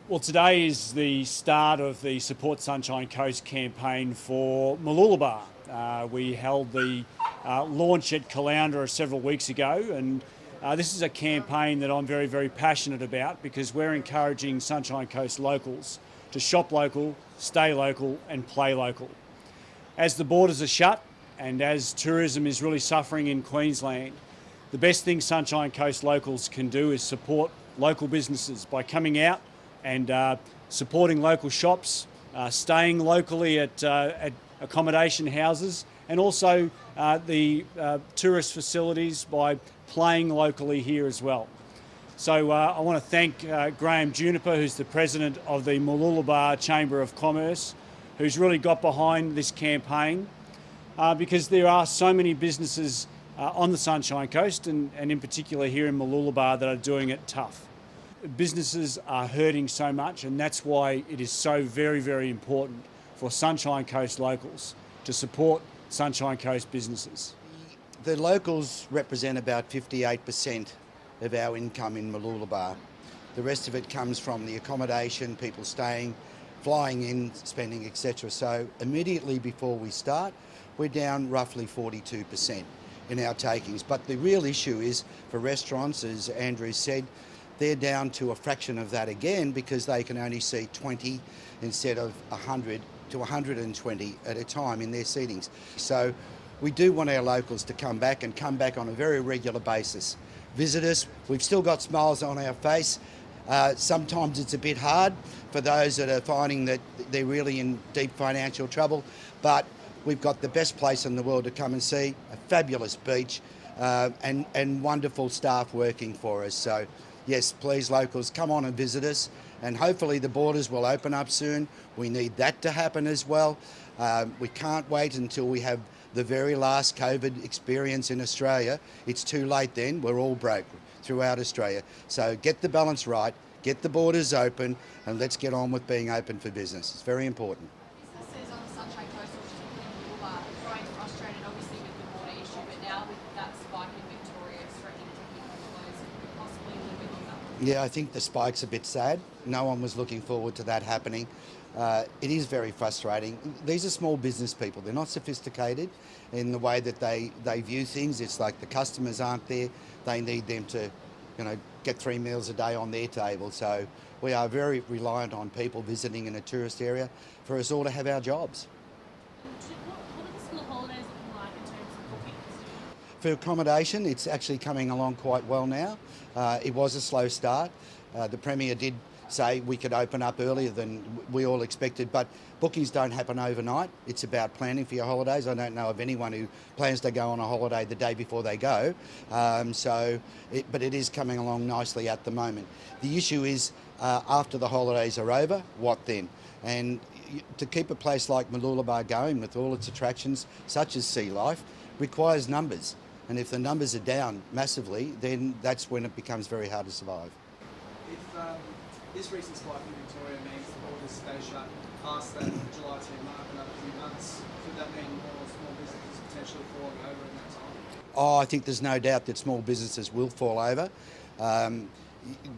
Well, today is the start of the Support Sunshine Coast campaign for Mooloolaba. We held the launch at Caloundra several weeks ago, and this is a campaign that I'm very, very passionate about because we're encouraging Sunshine Coast locals to shop local, stay local and play local. As the borders are shut and as tourism is really suffering in Queensland, the best thing Sunshine Coast locals can do is support local businesses by coming out and supporting local shops, staying locally at accommodation houses, and also the tourist facilities by playing locally here as well. So I want to thank Graham Juniper, who's the president of the Mooloolaba Chamber of Commerce, who's really got behind this campaign because there are so many businesses on the Sunshine Coast and in particular here in Mooloolaba that are doing it tough. Businesses are hurting so much, and that's why it is so very, very important for Sunshine Coast locals to support Sunshine Coast businesses. The locals represent about 58% of our income in Mooloolaba. The rest of it comes from the accommodation, people staying, flying in, spending, etc. So immediately before we start, we're down roughly 42% in our takings. But the real issue is for restaurants, as Andrew said, they're down to a fraction of that again because they can only see 20 instead of 100 to 120 at a time in their seatings. So we do want our locals to come back and come back on a very regular basis. Visit us. We've still got smiles on our face. Sometimes it's a bit hard for those that are finding that they're really in deep financial trouble, but we've got the best place in the world to come and see, a fabulous beach and wonderful staff working for us. So yes, please locals, come on and visit us, and hopefully the borders will open up soon. We need that to happen as well. We can't wait until we have the very last COVID experience in Australia. It's too late then, we're all broke throughout Australia. So get the balance right, get the borders open, and let's get on with being open for business. It's very important. Businesses on the Sunshine Coast, or particularly in Mooloolaba, are growing frustrated obviously with the border issue, but now with that spike in Victoria threatening to keep them closed possibly a little bit longer. Yeah, I think the spike's a bit sad. No one was looking forward to that happening. It is very frustrating. These are small business people. They're not sophisticated in the way that they view things. It's like the customers aren't there. They need them to, get 3 meals a day on their table. So we are very reliant on people visiting in a tourist area for us all to have our jobs. What are the school holidays looking like in terms of bookings? For accommodation, it's actually coming along quite well now. It was a slow start. The Premier did say we could open up earlier than we all expected, but bookings don't happen overnight. It's about planning for your holidays. I don't know of anyone who plans to go on a holiday the day before they go, but it is coming along nicely at the moment. The issue is after the holidays are over, what then? And to keep a place like Mooloolaba going with all its attractions, such as sea life, requires numbers. And if the numbers are down massively, then that's when it becomes very hard to survive. If this recent spike in Victoria means the borders stay shut past that July 10 mark another few months, could that mean more small businesses potentially falling over in that time? Oh, I think there's no doubt that small businesses will fall over.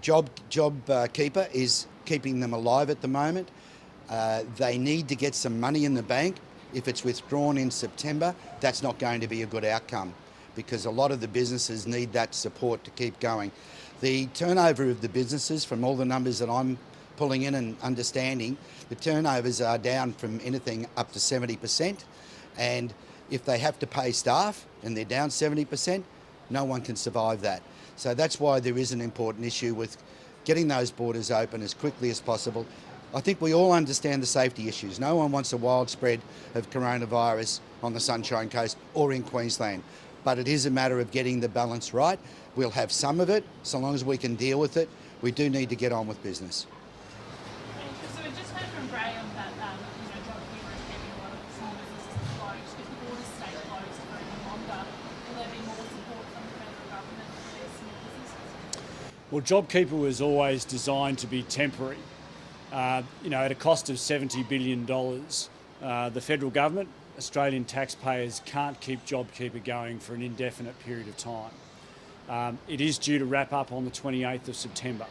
JobKeeper is keeping them alive at the moment. They need to get some money in the bank. If it's withdrawn in September, that's not going to be a good outcome because a lot of the businesses need that support to keep going. The turnover of the businesses, from all the numbers that I'm pulling in and understanding, the turnovers are down from anything up to 70%. And if they have to pay staff and they're down 70%, no one can survive that. So that's why there is an important issue with getting those borders open as quickly as possible. I think we all understand the safety issues. No one wants a wild spread of coronavirus on the Sunshine Coast or in Queensland. But it is a matter of getting the balance right. We'll have some of it, so long as we can deal with it. We do need to get on with business. So we just heard from Graham that JobKeeper is keeping a lot of small businesses closed. If the borders stay closed for even longer, will there be more support from the federal government for these small businesses? Well, JobKeeper was always designed to be temporary. At a cost of $70 billion, the federal government, Australian taxpayers can't keep JobKeeper going for an indefinite period of time. It is due to wrap up on the 28th of September.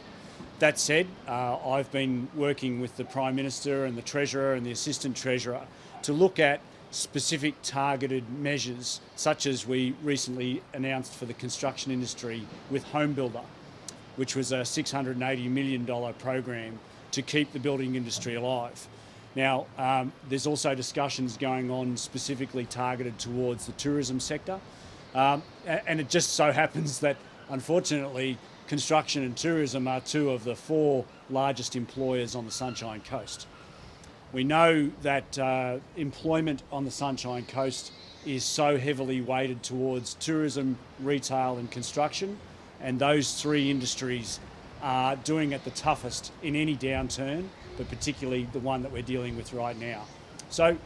That said, I've been working with the Prime Minister and the Treasurer and the Assistant Treasurer to look at specific targeted measures, such as we recently announced for the construction industry with Home Builder, which was a $680 million program to keep the building industry alive. Now, there's also discussions going on specifically targeted towards the tourism sector. And it just so happens that, unfortunately, construction and tourism are two of the four largest employers on the Sunshine Coast. We know that employment on the Sunshine Coast is so heavily weighted towards tourism, retail and construction, and those three industries are doing it the toughest in any downturn, but particularly the one that we're dealing with right now. So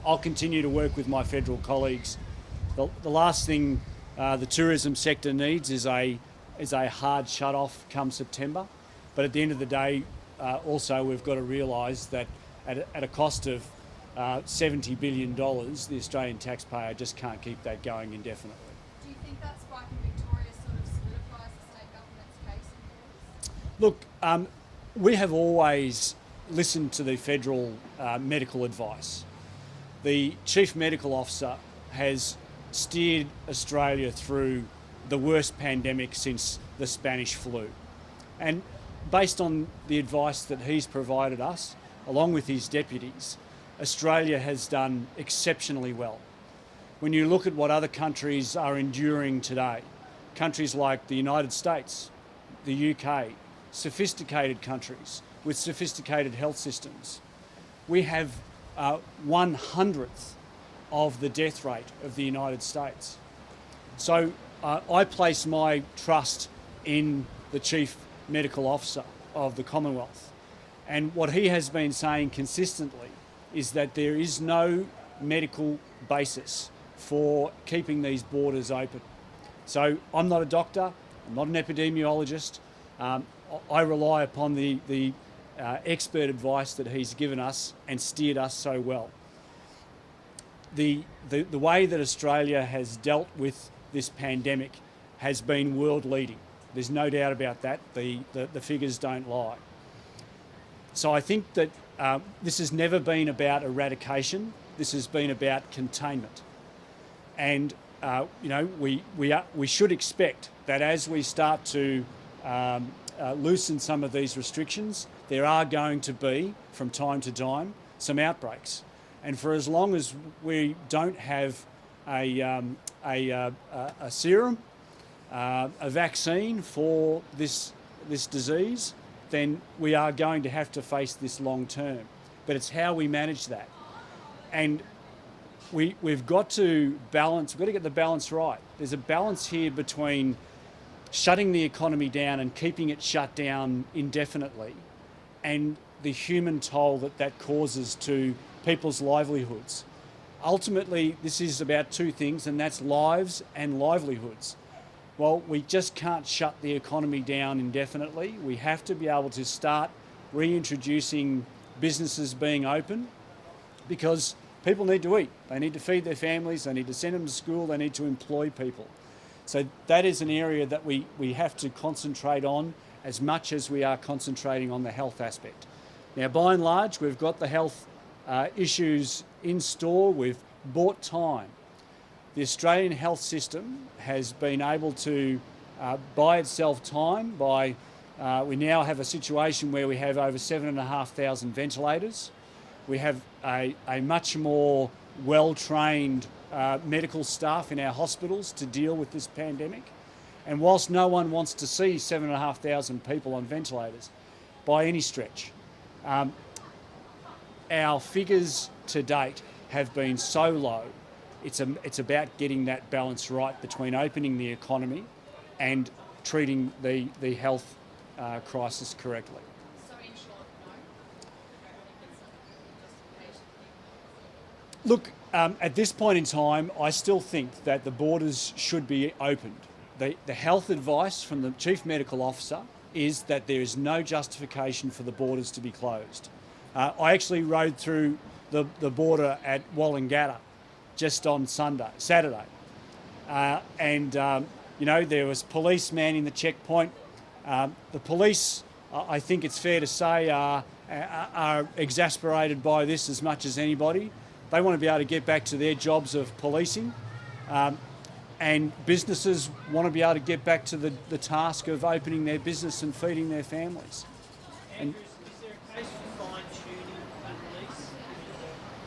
I'll continue to work with my federal colleagues. The last thing the tourism sector needs is a hard shut-off come September, but at the end of the day, also we've got to realise that at a cost of $70 billion, the Australian taxpayer just can't keep that going indefinitely. Do you think that spike in Victoria sort of solidifies the state government's case? Look, we have always listened to the federal medical advice. The Chief Medical Officer has steered Australia through the worst pandemic since the Spanish flu. And based on the advice that he's provided us, along with his deputies, Australia has done exceptionally well. When you look at what other countries are enduring today, countries like the United States, the UK, sophisticated countries with sophisticated health systems, we have 1/100th of the death rate of the United States. So I place my trust in the Chief Medical Officer of the Commonwealth. And what he has been saying consistently is that there is no medical basis for keeping these borders open. So I'm not a doctor, I'm not an epidemiologist. I rely upon the expert advice that he's given us and steered us so well. The way that Australia has dealt with this pandemic has been world leading. There's no doubt about that. The figures don't lie. So I think that this has never been about eradication. This has been about containment. And we should expect that as we start to loosen some of these restrictions, there are going to be, from time to time, some outbreaks. And for as long as we don't have a serum, a vaccine for this disease, then we are going to have to face this long term. But it's how we manage that. And we've got to balance, we've got to get the balance right. There's a balance here between shutting the economy down and keeping it shut down indefinitely and the human toll that causes to people's livelihoods. Ultimately, this is about two things, and that's lives and livelihoods. Well, we just can't shut the economy down indefinitely. We have to be able to start reintroducing businesses being open because people need to eat. They need to feed their families, they need to send them to school, they need to employ people. So that is an area that we have to concentrate on as much as we are concentrating on the health aspect. Now, by and large, we've got the health issues in store. We've bought time. The Australian health system has been able to buy itself time by, we now have a situation where we have over 7,500 ventilators. We have a much more well-trained medical staff in our hospitals to deal with this pandemic. And whilst no one wants to see 7,500 people on ventilators by any stretch, our figures to date have been so low. It's about getting that balance right between opening the economy and treating the health crisis correctly. So in short, no? Look, at this point in time, I still think that the borders should be opened. The health advice from the Chief Medical Officer is that there is no justification for the borders to be closed. I actually rode through the border at Wollongata just on Saturday. There was police manning the checkpoint. The police I think it's fair to say, are exasperated by this as much as anybody. They want to be able to get back to their jobs of policing, and businesses want to be able to get back to the task of opening their business and feeding their families. Andrews, is there a case for fine-tuning that release?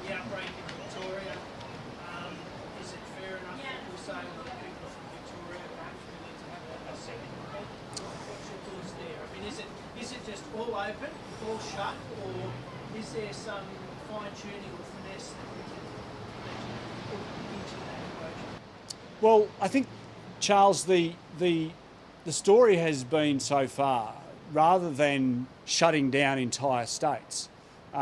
The outbreak in Victoria, is it fair enough that we say that people from Victoria perhaps we need to have a second look? What's your thoughts there? I mean, is it just all open, all shut, or is there some fine-tuning or finesse that we can put into that equation? Well, I think, Charles, the story has been so far, rather than shutting down entire states,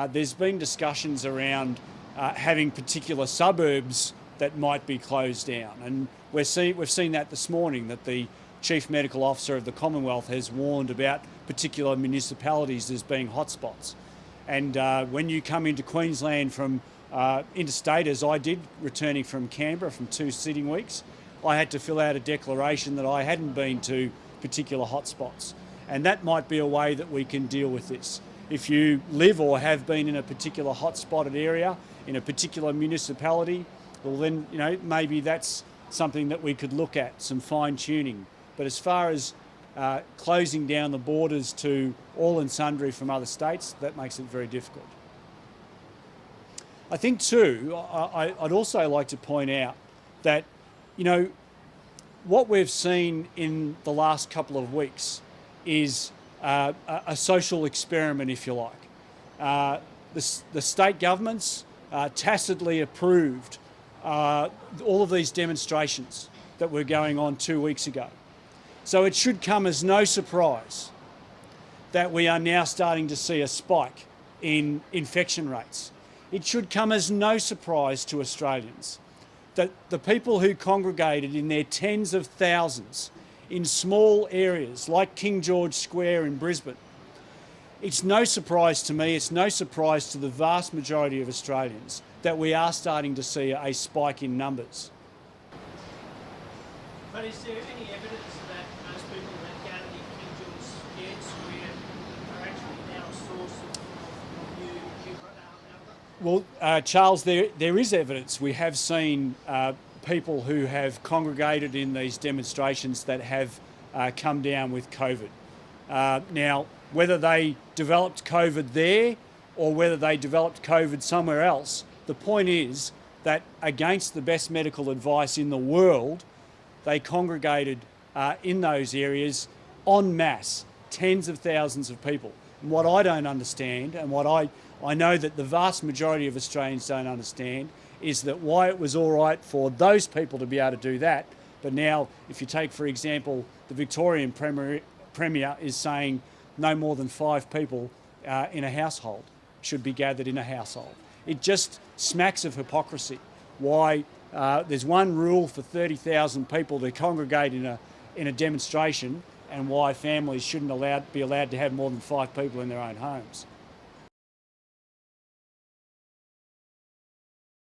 there's been discussions around having particular suburbs that might be closed down. And we've seen that this morning, that the Chief Medical Officer of the Commonwealth has warned about particular municipalities as being hotspots. And when you come into Queensland from interstate, as I did, returning from Canberra from 2 sitting weeks, I had to fill out a declaration that I hadn't been to particular hotspots. And that might be a way that we can deal with this. If you live or have been in a particular hotspotted area, in a particular municipality, well then, maybe that's something that we could look at, some fine tuning. But as far as closing down the borders to all and sundry from other states, that makes it very difficult. I think too, I'd also like to point out that, what we've seen in the last couple of weeks is a social experiment, if you like. The state governments tacitly approved all of these demonstrations that were going on 2 weeks ago. So it should come as no surprise that we are now starting to see a spike in infection rates. It should come as no surprise to Australians that the people who congregated in their tens of thousands in small areas like King George Square in Brisbane, it's no surprise to me, it's no surprise to the vast majority of Australians that we are starting to see a spike in numbers. But is there any evidence that those people that gathered in King George Square are actually now a source of new outbreak? Well, Charles, there is evidence. We have seen people who have congregated in these demonstrations that have come down with COVID. Now, whether they developed COVID there or whether they developed COVID somewhere else, the point is that against the best medical advice in the world, they congregated in those areas en masse, tens of thousands of people. And what I don't understand, and what I know that the vast majority of Australians don't understand, is that why it was all right for those people to be able to do that, but now if you take, for example, the Victorian Premier is saying no more than 5 people in a household should be gathered in a household. It just smacks of hypocrisy. Why there's one rule for 30,000 people to congregate in a demonstration, and why families shouldn't be allowed to have more than 5 people in their own homes.